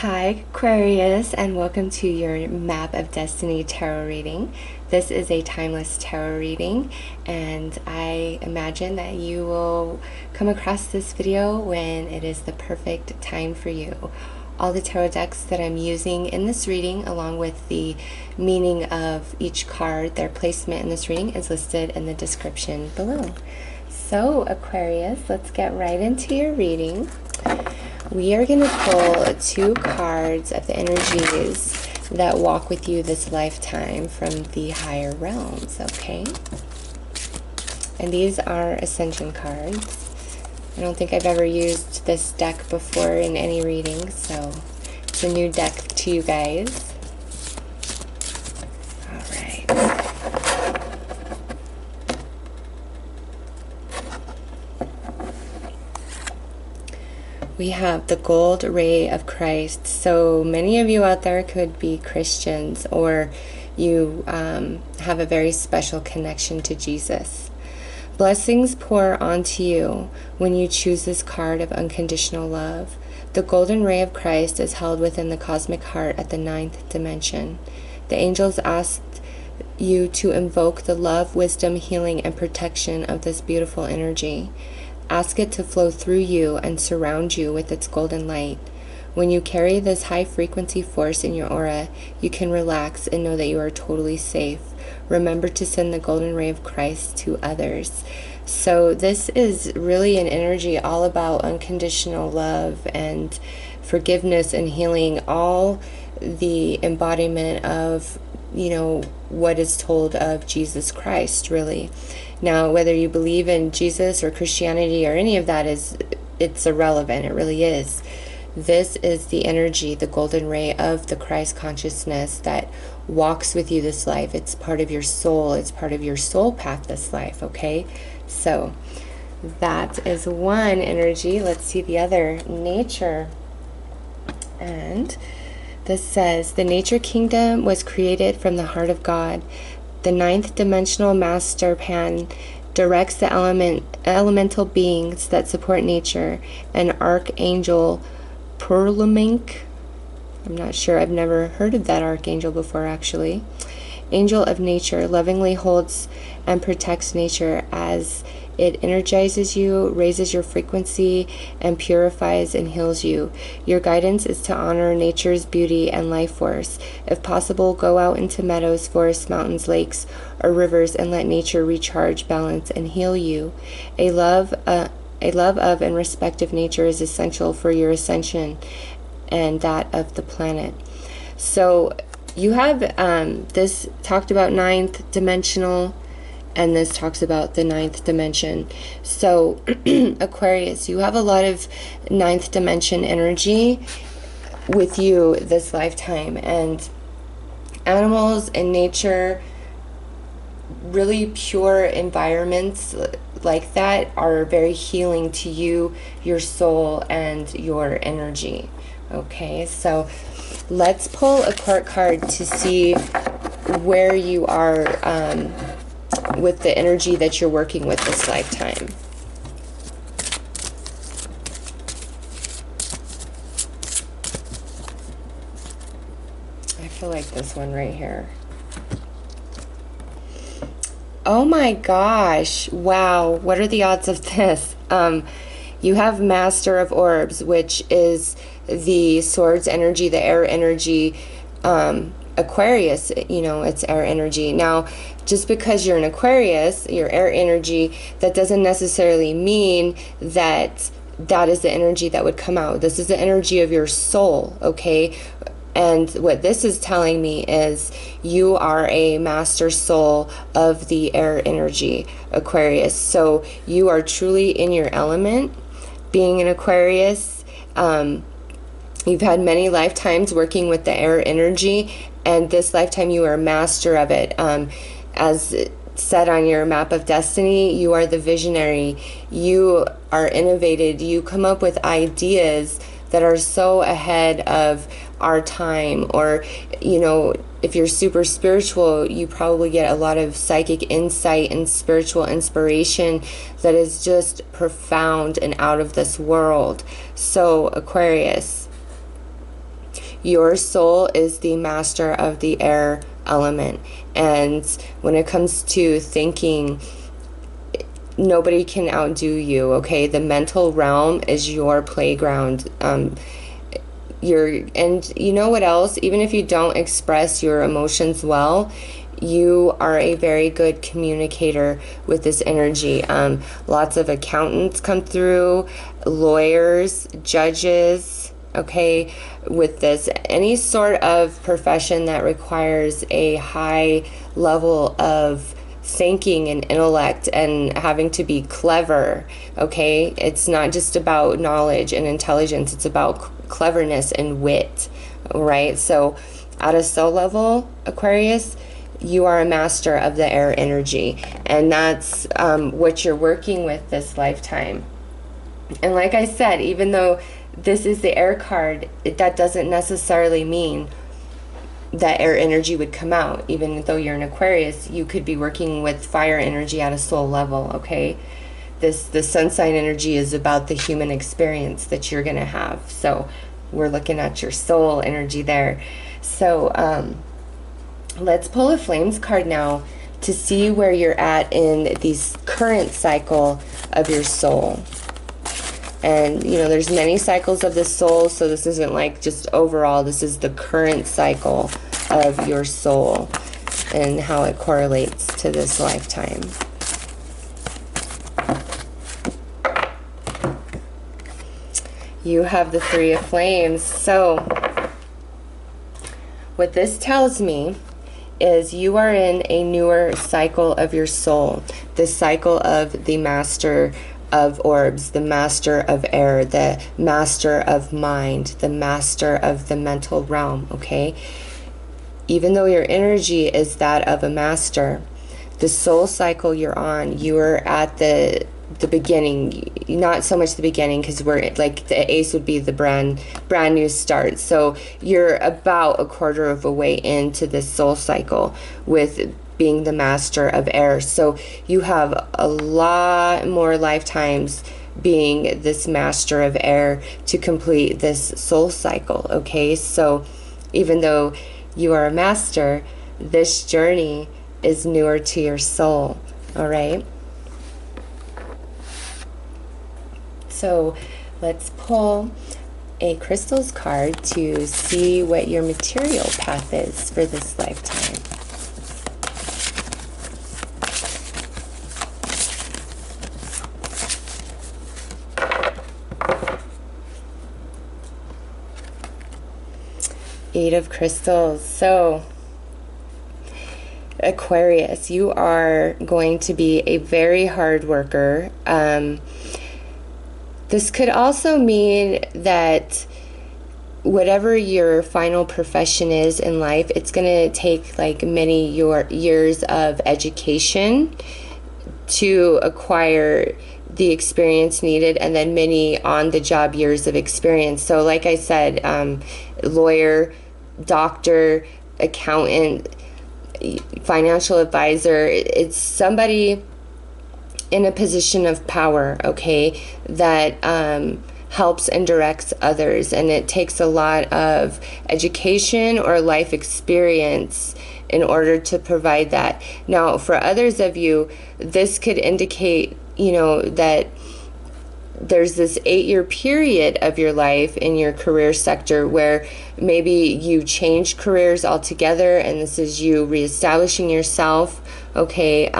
Hi Aquarius, and welcome to your Map of Destiny tarot reading. This is a timeless tarot reading, and I imagine that you will come across this video when it is the perfect time for you. All the tarot decks that I'm using in this reading, along with the meaning of each card, their placement in this reading, is listed in the description below. So Aquarius, let's get right into your reading. We are going to pull two cards of the energies that walk with you this lifetime from the higher realms, okay? And these are Ascension Cards. I don't think I've ever used this deck before in any reading, so it's a new deck to you guys. All right. We have the gold ray of Christ. So many of you out there could be Christians, or you have a very special connection to Jesus. Blessings pour onto you when you choose this card of unconditional love. The golden ray of Christ is held within the cosmic heart at the 9th dimension. The angels asked you to invoke the love, wisdom, healing, and protection of this beautiful energy. Ask it to flow through you and surround you with its golden light. When you carry this high frequency force in your aura, you can relax and know that you are totally safe. Remember to send the golden ray of Christ to others. So this is really an energy all about unconditional love and forgiveness and healing, all the embodiment of, what is told of Jesus Christ, really. Now, whether you believe in Jesus or Christianity or any of that, it's irrelevant. It really is. This is the energy, the golden ray of the Christ consciousness that walks with you this life. It's part of your soul. It's part of your soul path this life, okay? So that is one energy. Let's see the other, nature. And this says, the nature kingdom was created from the heart of God. The 9th dimensional master pan directs the elemental beings that support nature. An archangel Predominate, I'm not sure, I've never heard of that archangel before actually. Angel of nature lovingly holds and protects nature as it energizes you, raises your frequency, and purifies and heals you. Your guidance is to honor nature's beauty and life force. If possible, go out into meadows, forests, mountains, lakes, or rivers and let nature recharge, balance, and heal you. A love of and respect of nature is essential for your ascension and that of the planet. So you have this talked about 9th dimensional, and this talks about the 9th dimension. So Aquarius, you have a lot of 9th dimension energy with you this lifetime, and animals and nature, really pure environments like that are very healing to you, your soul, and your energy. Okay, so let's pull a court card to see where you are with the energy that you're working with this lifetime. I feel like this one right here. Oh my gosh, wow, what are the odds of this? You have Master of Orbs, which is the swords energy, the air energy. Aquarius, it's air energy. Now, just because you're an Aquarius, your air energy, that doesn't necessarily mean that that is the energy that would come out. This is the energy of your soul, okay? And what this is telling me is you are a master soul of the air energy, Aquarius. So you are truly in your element, being an Aquarius. You've had many lifetimes working with the air energy, and this lifetime you are a master of it. As said on your map of destiny, you are the visionary. You are innovative. You come up with ideas that are so ahead of our time. Or, if you're super spiritual, you probably get a lot of psychic insight and spiritual inspiration that is just profound and out of this world. So Aquarius, Your soul is the master of the air element. And when it comes to thinking, nobody can outdo you, okay? The mental realm is your playground. And you know what else? Even if you don't express your emotions well, you are a very good communicator with this energy. Lots of accountants come through, lawyers, judges, okay, with this. Any sort of profession that requires a high level of thinking and intellect and having to be clever, okay? It's not just about knowledge and intelligence, it's about cleverness and wit, right? So at a soul level, Aquarius, you are a master of the air energy, and that's what you're working with this lifetime. And like I said, even though this is the air card, that doesn't necessarily mean that air energy would come out. Even though you're an Aquarius, you could be working with fire energy at a soul level, okay? The sun sign energy is about the human experience that you're going to have. So we're looking at your soul energy there. So let's pull a flames card now to see where you're at in the current cycle of your soul. And you know, there's many cycles of the soul, so this isn't like just overall, this is the current cycle of your soul and how it correlates to this lifetime. You have the Three of Flames. So what this tells me is you are in a newer cycle of your soul, the cycle of the master of orbs, the master of air, the master of mind, the master of the mental realm, okay? Even though your energy is that of a master, the soul cycle you're on, you are at the beginning, not so much the beginning, because we're like, the ace would be the brand new start. So you're about a quarter of a way into this soul cycle with being the master of air. So you have a lot more lifetimes being this master of air to complete this soul cycle, okay? So even though you are a master, this journey is newer to your soul, all right? So let's pull a crystals card to see what your material path is for this lifetime. Eight of Crystals. So Aquarius, you are going to be a very hard worker. This could also mean that whatever your final profession is in life, it's going to take like many years of education to acquire the experience needed, and then many on-the-job years of experience. So like I said, lawyer, doctor, accountant, financial advisor, it's somebody in a position of power, okay, that helps and directs others, and it takes a lot of education or life experience in order to provide that. Now, for others of you, this could indicate, you know, that there's this 8-year period of your life in your career sector where maybe you changed careers altogether, and this is you reestablishing yourself, okay?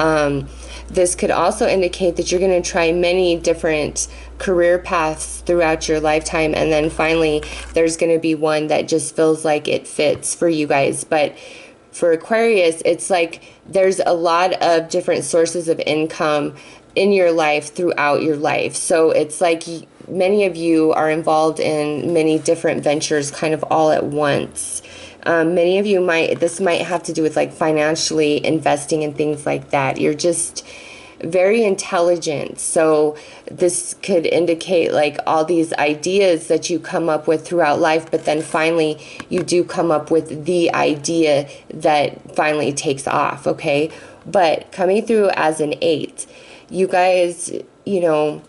This could also indicate that you're going to try many different career paths throughout your lifetime, and then finally there's going to be one that just feels like it fits for you guys. But for Aquarius, it's like there's a lot of different sources of income in your life throughout your life. So it's like many of you are involved in many different ventures kind of all at once. Many of you this might have to do with like financially investing and things like that. You're just very intelligent. So this could indicate like all these ideas that you come up with throughout life, but then finally you do come up with the idea that finally takes off, okay? But coming through as an 8, you guys, you know,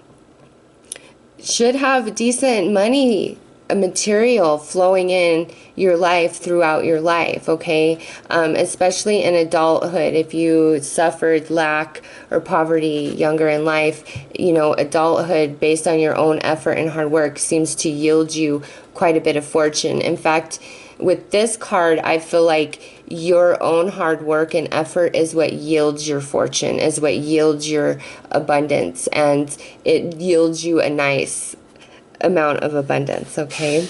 should have decent money material flowing in your life throughout your life, okay? Especially in adulthood, if you suffered lack or poverty younger in life, you know, adulthood based on your own effort and hard work seems to yield you quite a bit of fortune. In fact, with this card, I feel like your own hard work and effort is what yields your fortune, is what yields your abundance, and it yields you a nice amount of abundance, okay?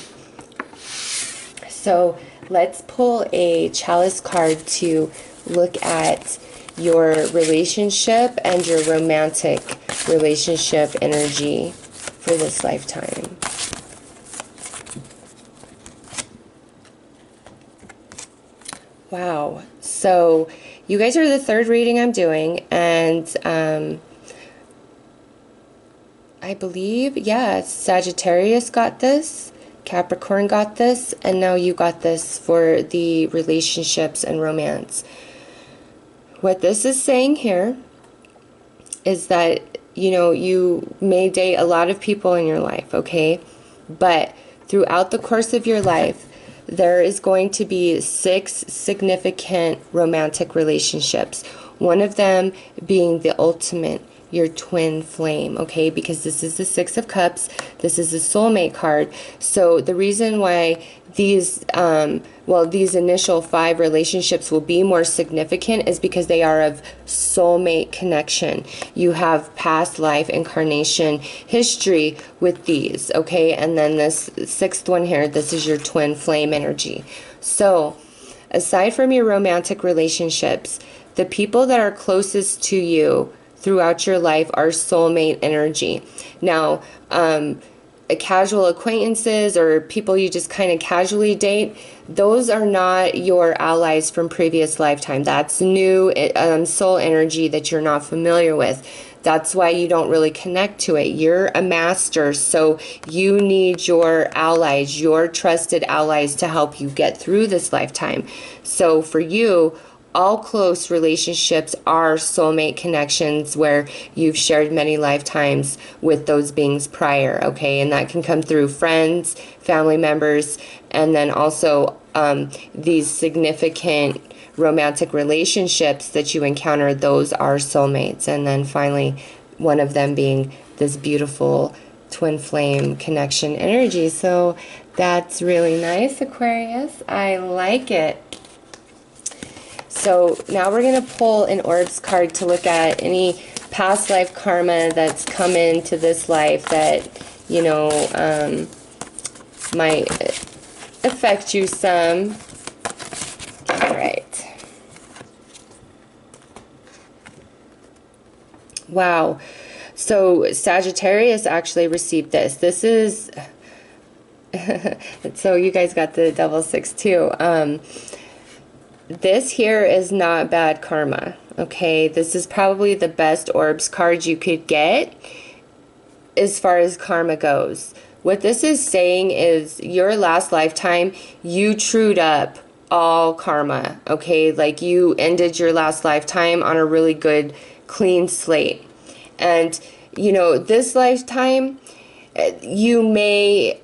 So let's pull a Chalice card to look at your relationship and your romantic relationship energy for this lifetime. Wow. So you guys are the third reading I'm doing, and I believe, yeah, Sagittarius got this, Capricorn got this, and now you got this for the relationships and romance. What this is saying here is that, you know, you may date a lot of people in your life, okay? But throughout the course of your life, there is going to be 6 significant romantic relationships. One of them being the ultimate, your twin flame, okay? Because this is the 6 of Cups. This is the soulmate card. So the reason why these, these initial 5 relationships will be more significant is because they are of soulmate connection. You have past life incarnation history with these, okay? And then this 6th one here, this is your twin flame energy. So aside from your romantic relationships, the people that are closest to you throughout your life are soulmate energy. Now, casual acquaintances or people you just kind of casually date, those are not your allies from previous lifetime. That's new soul energy that you're not familiar with. That's why you don't really connect to it. You're a master, so you need your allies, your trusted allies, to help you get through this lifetime. So for you, all close relationships are soulmate connections where you've shared many lifetimes with those beings prior, okay? And that can come through friends, family members, and then also these significant romantic relationships that you encounter, those are soulmates. And then finally, one of them being this beautiful twin flame connection energy. So that's really nice, Aquarius. I like it. So now we're going to pull an Orbs card to look at any past life karma that's come into this life that, you know, might affect you some. All right. Wow. So Sagittarius actually received this. This is, so you guys got the double 6 too. This here is not bad karma, okay? This is probably the best Orbs card you could get as far as karma goes. What this is saying is your last lifetime, you trued up all karma, okay? Like you ended your last lifetime on a really good, clean slate. And, you know, this lifetime, you may,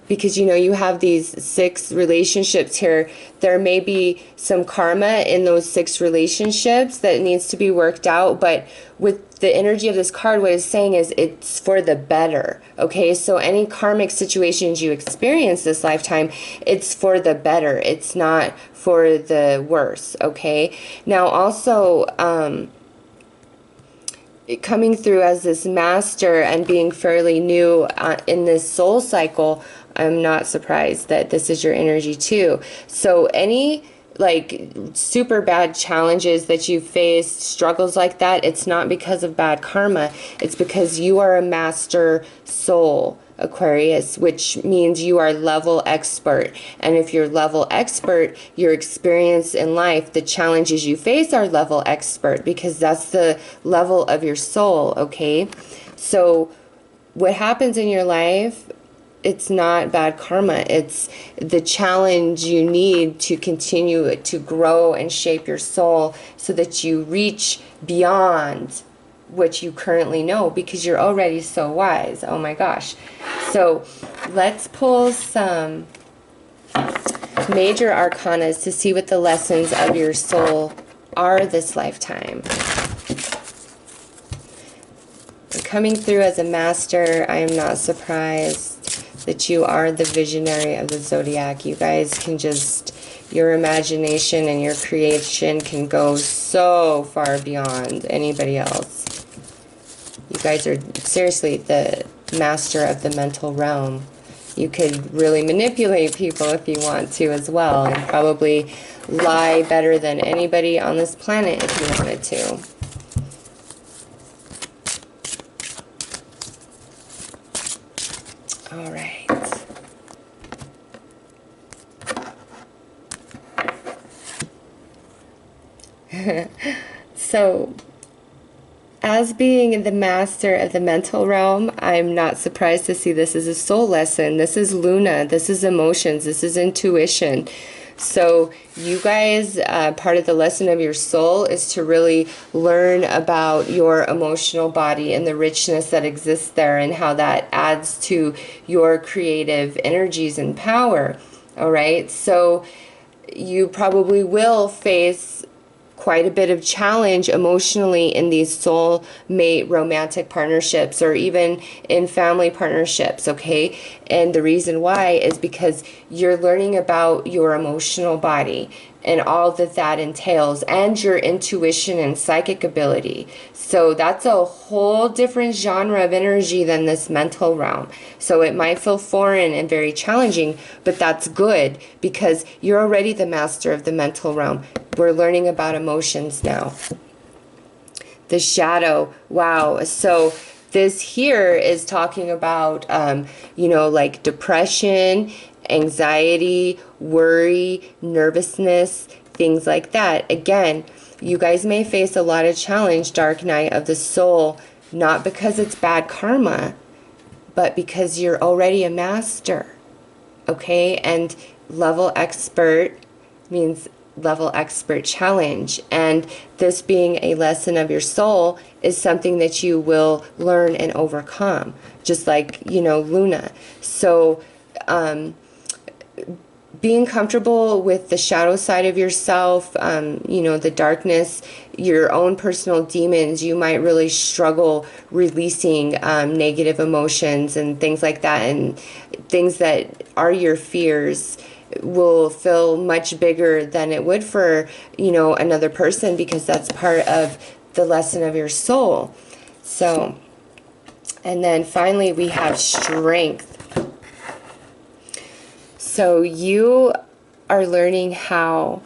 because, you know, you have these 6 relationships here, there may be some karma in those 6 relationships that needs to be worked out. But with the energy of this card, what it's saying is it's for the better, okay? So any karmic situations you experience this lifetime, it's for the better. It's not for the worse, okay? Now also, coming through as this master and being fairly new in this soul cycle, I'm not surprised that this is your energy too. So any like super bad challenges that you faced, struggles like that, it's not because of bad karma. It's because you are a master soul, Aquarius, which means you are level expert. And if you're level expert, your experience in life, the challenges you face are level expert, because that's the level of your soul, okay? So what happens in your life, it's not bad karma. It's the challenge you need to continue to grow and shape your soul so that you reach beyond what you currently know, because you're already so wise. Oh my gosh. So let's pull some major arcanas to see what the lessons of your soul are this lifetime. Coming through as a master, I am not surprised that you are the visionary of the zodiac. You guys can just, your imagination and your creation can go so far beyond anybody else. You guys are seriously the master of the mental realm. You could really manipulate people if you want to as well, and probably lie better than anybody on this planet if you wanted to. All right. So, as being the master of the mental realm, I'm not surprised to see this as a soul lesson. This is Luna. This is emotions. This is intuition. So you guys, part of the lesson of your soul is to really learn about your emotional body and the richness that exists there, and how that adds to your creative energies and power. All right. So you probably will face quite a bit of challenge emotionally in these soulmate romantic partnerships, or even in family partnerships, okay? And the reason why is because you're learning about your emotional body and all that that entails, and your intuition and psychic ability. So that's a whole different genre of energy than this mental realm. So it might feel foreign and very challenging, but that's good, because you're already the master of the mental realm. We're learning about emotions now. The shadow, wow. So this here is talking about, you know, like depression, anxiety, worry, nervousness, things like that. Again, you guys may face a lot of challenge, dark night of the soul, not because it's bad karma, but because you're already a master, okay? And level expert means level expert challenge, and this being a lesson of your soul is something that you will learn and overcome, just like, you know, Luna. So being comfortable with the shadow side of yourself, you know, the darkness, your own personal demons, you might really struggle releasing negative emotions and things like that, and things that are your fears will feel much bigger than it would for, you know, another person, because that's part of the lesson of your soul. So, and then finally we have strength. So you are learning how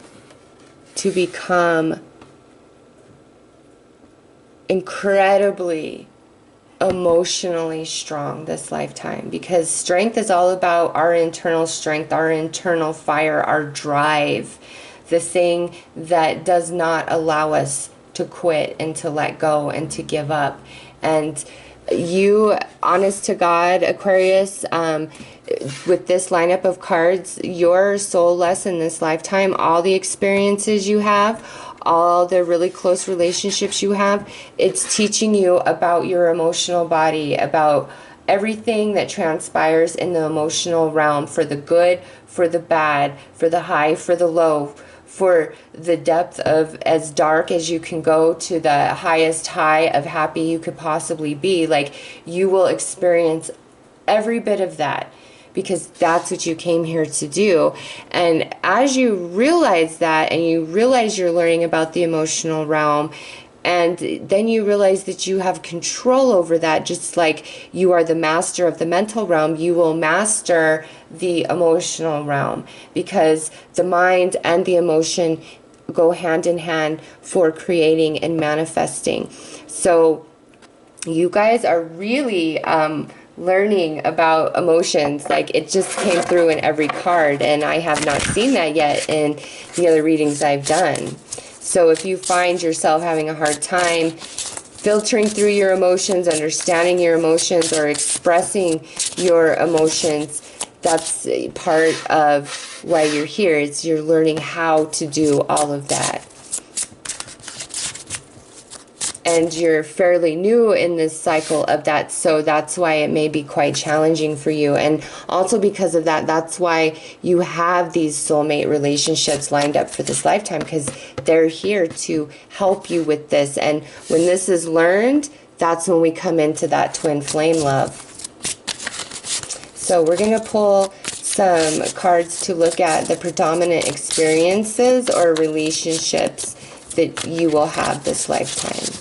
to become incredibly emotionally strong this lifetime, because strength is all about our internal strength, our internal fire, our drive, the thing that does not allow us to quit and to let go and to give up. And you, honest to God, Aquarius, with this lineup of cards, your soul lesson this lifetime, all the experiences you have, all the really close relationships you have, it's teaching you about your emotional body, about everything that transpires in the emotional realm, for the good, for the bad, for the high, for the low, for the depth of as dark as you can go to the highest high of happy you could possibly be. Like, you will experience every bit of that, because that's what you came here to do. And as you realize that, and you realize you're learning about the emotional realm, and then you realize that you have control over that, just like you are the master of the mental realm, you will master the emotional realm, because the mind and the emotion go hand in hand for creating and manifesting. So you guys are really learning about emotions. Like, it just came through in every card, and I have not seen that yet in the other readings I've done. So if you find yourself having a hard time filtering through your emotions, understanding your emotions, or expressing your emotions, that's part of why you're here. It's you're learning how to do all of that. and you're fairly new in this cycle of that, so that's why it may be quite challenging for you. And also because of that, that's why you have these soulmate relationships lined up for this lifetime, because they're here to help you with this. And when this is learned, that's when we come into that twin flame love. So we're going to pull some cards to look at the predominant experiences or relationships that you will have this lifetime.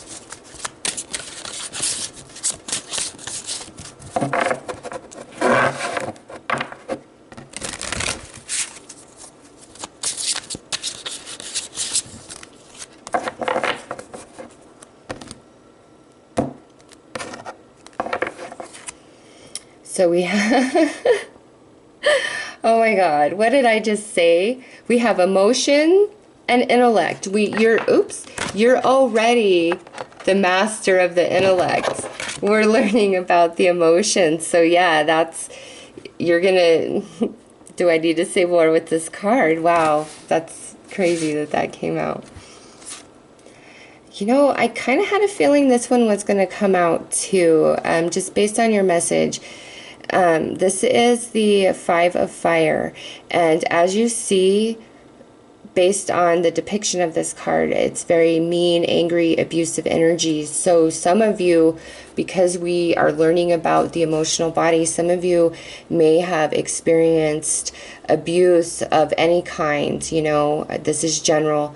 So we have, oh my God, what did I just say? We have emotion and intellect. You're already the master of the intellect. We're learning about the emotions. So yeah, you're gonna, do I need to say more with this card? Wow, that's crazy that came out. You know, I kind of had a feeling this one was going to come out too, just based on your message. This is the Five of Fire, and as you see, based on the depiction of this card, it's very mean, angry, abusive energies. So some of you, because we are learning about the emotional body, some of you may have experienced abuse of any kind. You know, this is general.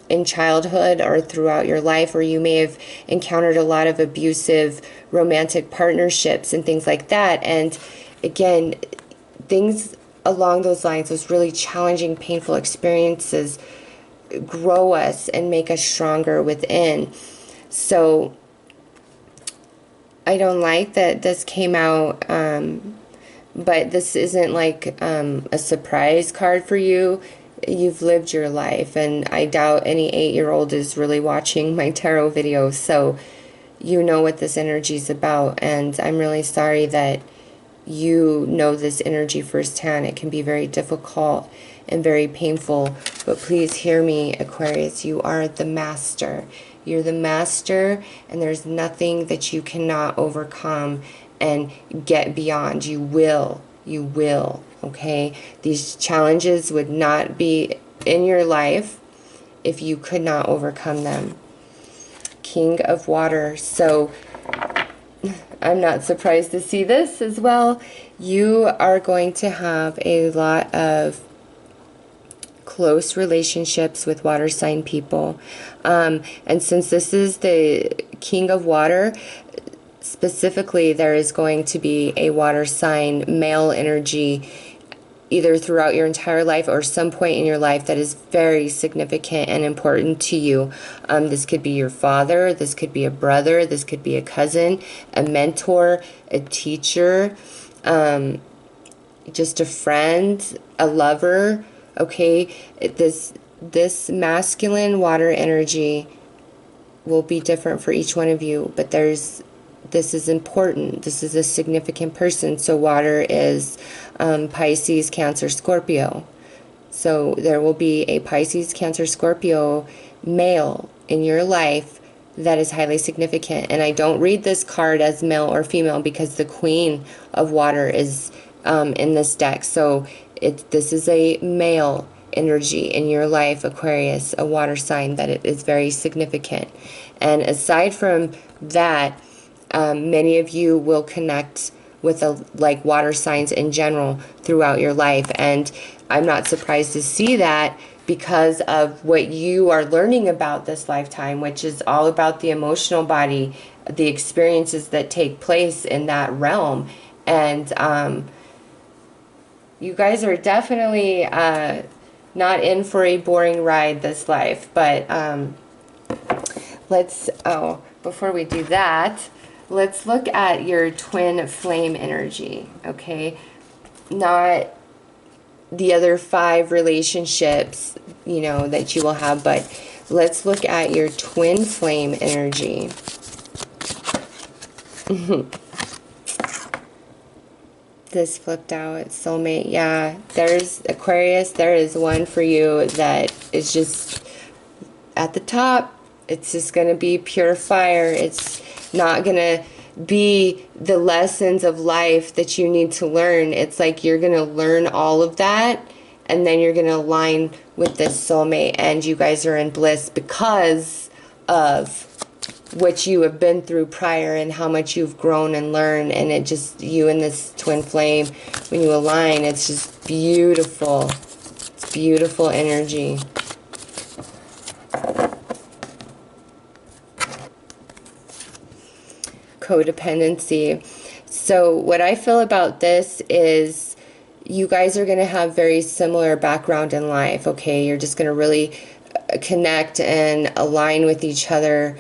In childhood or throughout your life, or you may have encountered a lot of abusive romantic partnerships and things like that. And again, things along those lines, those really challenging, painful experiences grow us and make us stronger within. So I don't like that this came out, but this isn't like a surprise card for you. You've lived your life, and I doubt any 8-year-old is really watching my tarot videos, so you know what this energy is about. And I'm really sorry that you know this energy firsthand. It can be very difficult and very painful, but please hear me, Aquarius. You are the master. You're the master, and there's nothing that you cannot overcome and get beyond. You will. Okay, these challenges would not be in your life if you could not overcome them. King of Water. So I'm not surprised to see this as well. You are going to have a lot of close relationships with water sign people. And since this is the King of Water, specifically, there is going to be a water sign male energy either throughout your entire life or some point in your life that is very significant and important to you. This could be your father, this could be a brother, this could be a cousin, a mentor, a teacher, just a friend, a lover. Okay, this masculine water energy will be different for each one of you, but this is important. This is a significant person. So water is Pisces, Cancer, Scorpio. So there will be a Pisces, Cancer, Scorpio male in your life that is highly significant. And I don't read this card as male or female because the Queen of Water is in this deck. So this is a male energy in your life, Aquarius, a water sign, that it is very significant. And aside from that, many of you will connect with like water signs in general throughout your life, and I'm not surprised to see that because of what you are learning about this lifetime, which is all about the emotional body, the experiences that take place in that realm. And you guys are definitely not in for a boring ride this life. But before we do that, let's look at your twin flame energy, okay? Not the other 5 relationships, you know, that you will have, but let's look at your twin flame energy. This flipped out, soulmate. Yeah, there's Aquarius. There is one for you that is just at the top. It's just going to be pure fire. It's not going to be the lessons of life that you need to learn. It's like you're going to learn all of that, and then you're going to align with this soulmate, and you guys are in bliss because of what you have been through prior and how much you've grown and learned. And it just, you and this twin flame, when you align, it's just beautiful. It's beautiful energy. Codependency. So what I feel about this is you guys are going to have very similar background in life, okay? You're just going to really connect and align with each other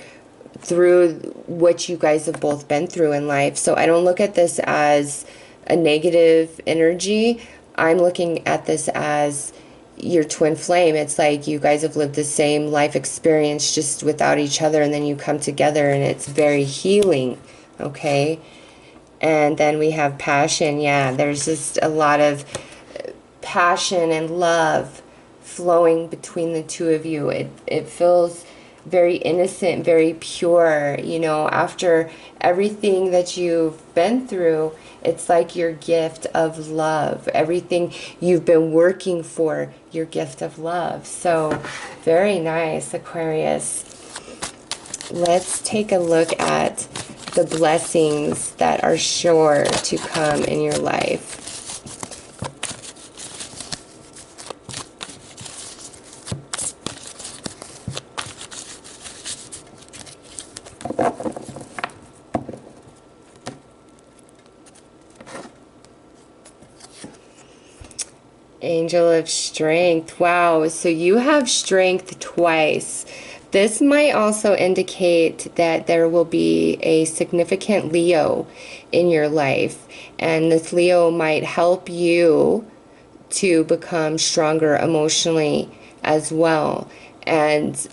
through what you guys have both been through in life. So I don't look at this as a negative energy. I'm looking at this as your twin flame. It's like you guys have lived the same life experience just without each other, and then you come together and it's very healing, okay? And then we have passion. Yeah, there's just a lot of passion and love flowing between the two of you. It feels very innocent, very pure. You know, after everything that you've been through, it's like your gift of love. Everything you've been working for, your gift of love. So, very nice, Aquarius. Let's take a look at the blessings that are sure to come in your life. Angel of Strength. Wow, so you have strength twice. This might also indicate that there will be a significant Leo in your life, and this Leo might help you to become stronger emotionally as well. And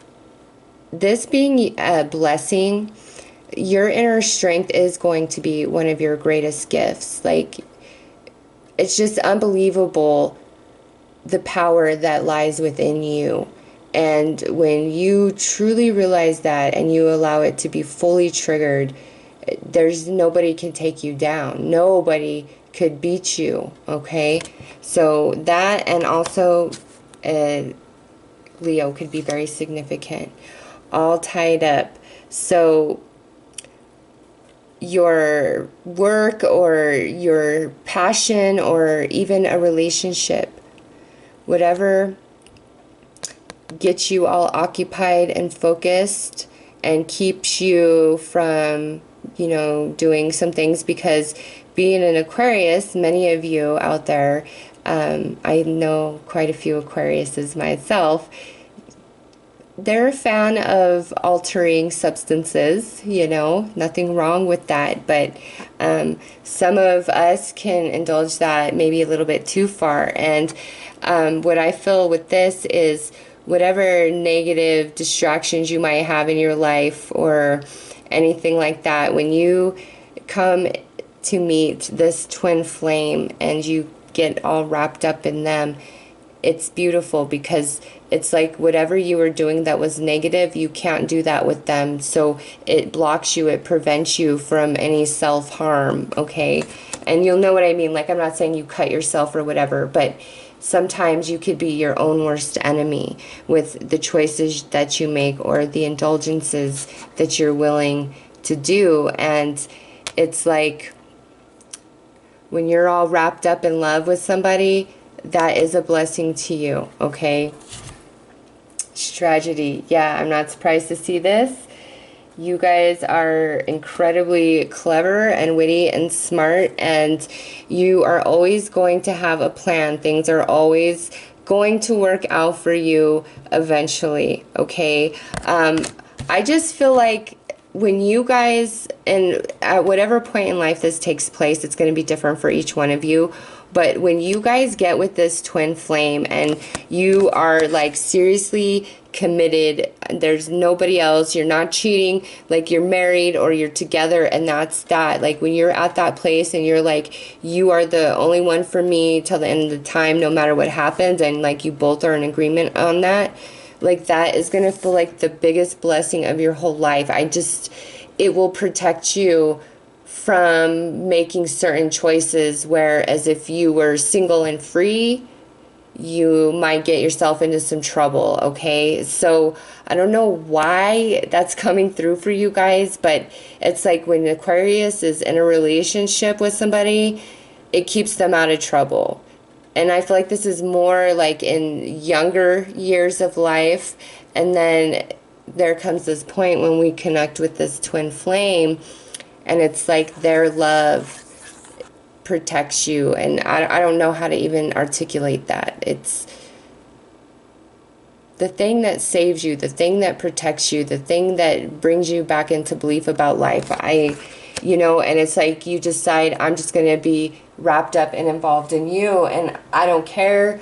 this being a blessing, your inner strength is going to be one of your greatest gifts. Like, it's just unbelievable the power that lies within you. And when you truly realize that and you allow it to be fully triggered, there's nobody can take you down. Nobody could beat you, okay? So that, and also Leo could be very significant. All tied up. So your work or your passion or even a relationship, whatever gets you all occupied and focused and keeps you from, you know, doing some things. Because being an Aquarius, many of you out there, I know quite a few Aquariuses myself, they're a fan of altering substances, you know, nothing wrong with that, but some of us can indulge that maybe a little bit too far. And what I feel with this is whatever negative distractions you might have in your life or anything like that, when you come to meet this twin flame and you get all wrapped up in them, it's beautiful, because it's like whatever you were doing that was negative, you can't do that with them. So it blocks you, it prevents you from any self-harm, okay? And you'll know what I mean. Like, I'm not saying you cut yourself or whatever, but sometimes you could be your own worst enemy with the choices that you make or the indulgences that you're willing to do. And it's like when you're all wrapped up in love with somebody, that is a blessing to you, okay? Tragedy. Yeah, I'm not surprised to see this. You guys are incredibly clever and witty and smart, and you are always going to have a plan. Things are always going to work out for you eventually, okay? I just feel like when you guys, and at whatever point in life this takes place, it's going to be different for each one of you. But when you guys get with this twin flame and you are like seriously committed, there's nobody else, you're not cheating, like you're married or you're together, and that's that. Like when you're at that place and you're like, you are the only one for me till the end of the time, no matter what happens, and like you both are in agreement on that, Like, that is going to feel like the biggest blessing of your whole life. It will protect you from making certain choices, whereas if you were single and free, you might get yourself into some trouble, okay? So I don't know why that's coming through for you guys, but it's like when Aquarius is in a relationship with somebody, it keeps them out of trouble. And I feel like this is more like in younger years of life. And then there comes this point when we connect with this twin flame, and it's like their love protects you. And I don't know how to even articulate that. It's the thing that saves you, the thing that protects you, the thing that brings you back into belief about life. You know, and it's like you decide, I'm just going to be wrapped up and involved in you, and I don't care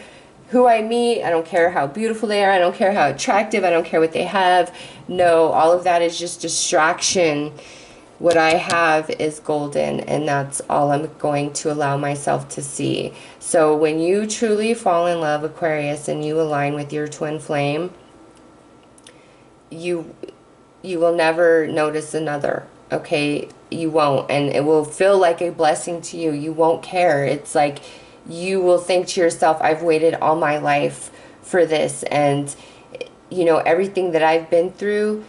who I meet, I don't care how beautiful they are, I don't care how attractive, I don't care what they have. No, all of that is just distraction. What I have is golden, and that's all I'm going to allow myself to see. So when you truly fall in love, Aquarius, and you align with your twin flame, you will never notice another, okay? You won't, and it will feel like a blessing to you. You won't care. It's like you will think to yourself, I've waited all my life for this, and you know, everything that I've been through,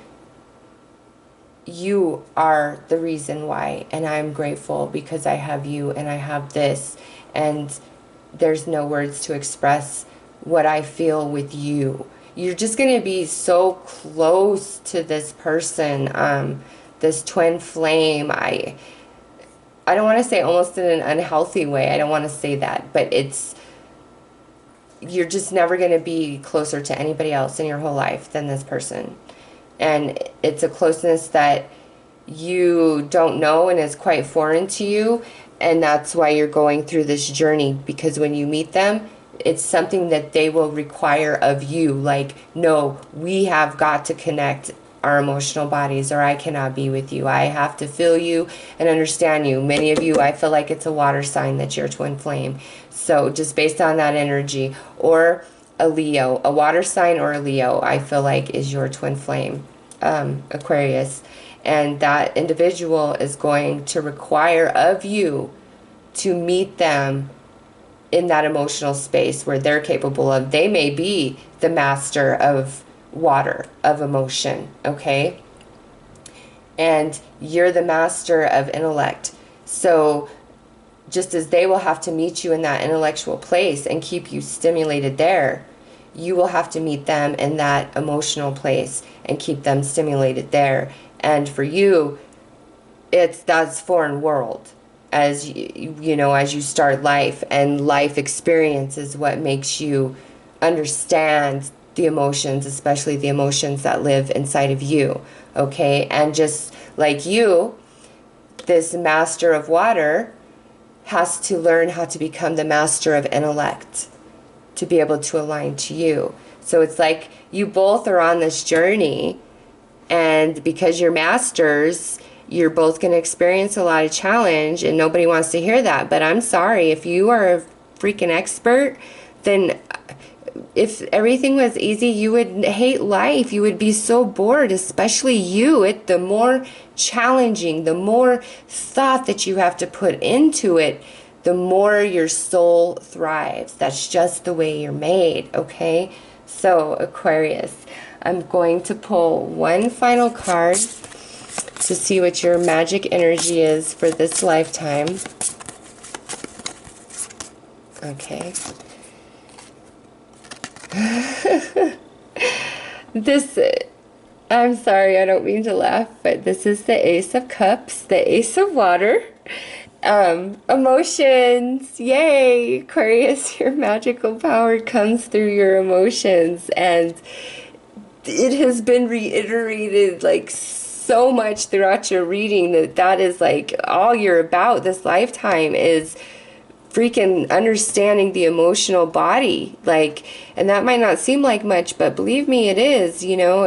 you are the reason why, and I'm grateful because I have you and I have this, and there's no words to express what I feel with you. You're just going to be so close to this person, this twin flame. I don't want to say almost in an unhealthy way. I don't want to say that, but you're just never going to be closer to anybody else in your whole life than this person. And it's a closeness that you don't know and is quite foreign to you. And that's why you're going through this journey, because when you meet them, it's something that they will require of you. Like, no, we have got to connect our emotional bodies, or I cannot be with you. I have to feel you and understand you. Many of you, I feel like it's a water sign that you're a twin flame. So just based on that energy, or a Leo, a water sign or a Leo, I feel like is your twin flame, Aquarius. And that individual is going to require of you to meet them in that emotional space where they're capable of. They may be the master of water, of emotion, okay? And you're the master of intellect. So just as they will have to meet you in that intellectual place and keep you stimulated there, you will have to meet them in that emotional place and keep them stimulated there. And for you, that's foreign world. As you know, as you start life, and life experience is what makes you understand the emotions, especially the emotions that live inside of you, okay? And just like you, this master of water has to learn how to become the master of intellect to be able to align to you. So it's like you both are on this journey, and because you're masters, you're both going to experience a lot of challenge, and nobody wants to hear that. But I'm sorry, if you are a freaking expert, then if everything was easy, you would hate life. You would be so bored, especially you. The more challenging, the more thought that you have to put into it, the more your soul thrives. That's just the way you're made, okay? So, Aquarius, I'm going to pull one final card to see what your magic energy is for this lifetime. Okay. I'm sorry, I don't mean to laugh, but this is the Ace of Cups, the Ace of Water. Emotions, yay! Aquarius, your magical power comes through your emotions, and it has been reiterated like so much throughout your reading that is like all you're about this lifetime is freaking understanding the emotional body. Like, and that might not seem like much, but believe me, it is. You know,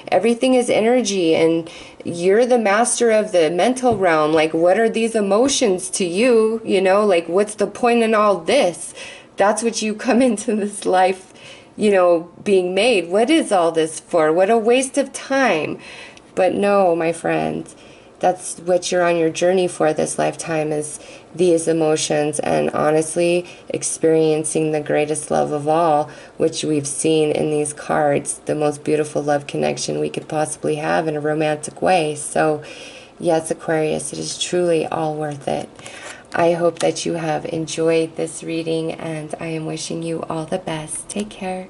everything is energy, and you're the master of the mental realm. Like, what are these emotions to you? You know, like, what's the point in all this? That's what you come into this life you know, being made. What is all this for? What a waste of time. But no, my friends, that's what you're on your journey for this lifetime, is these emotions, and honestly experiencing the greatest love of all, which we've seen in these cards, the most beautiful love connection we could possibly have in a romantic way. So yes, Aquarius, it is truly all worth it. I hope that you have enjoyed this reading, and I am wishing you all the best. Take care.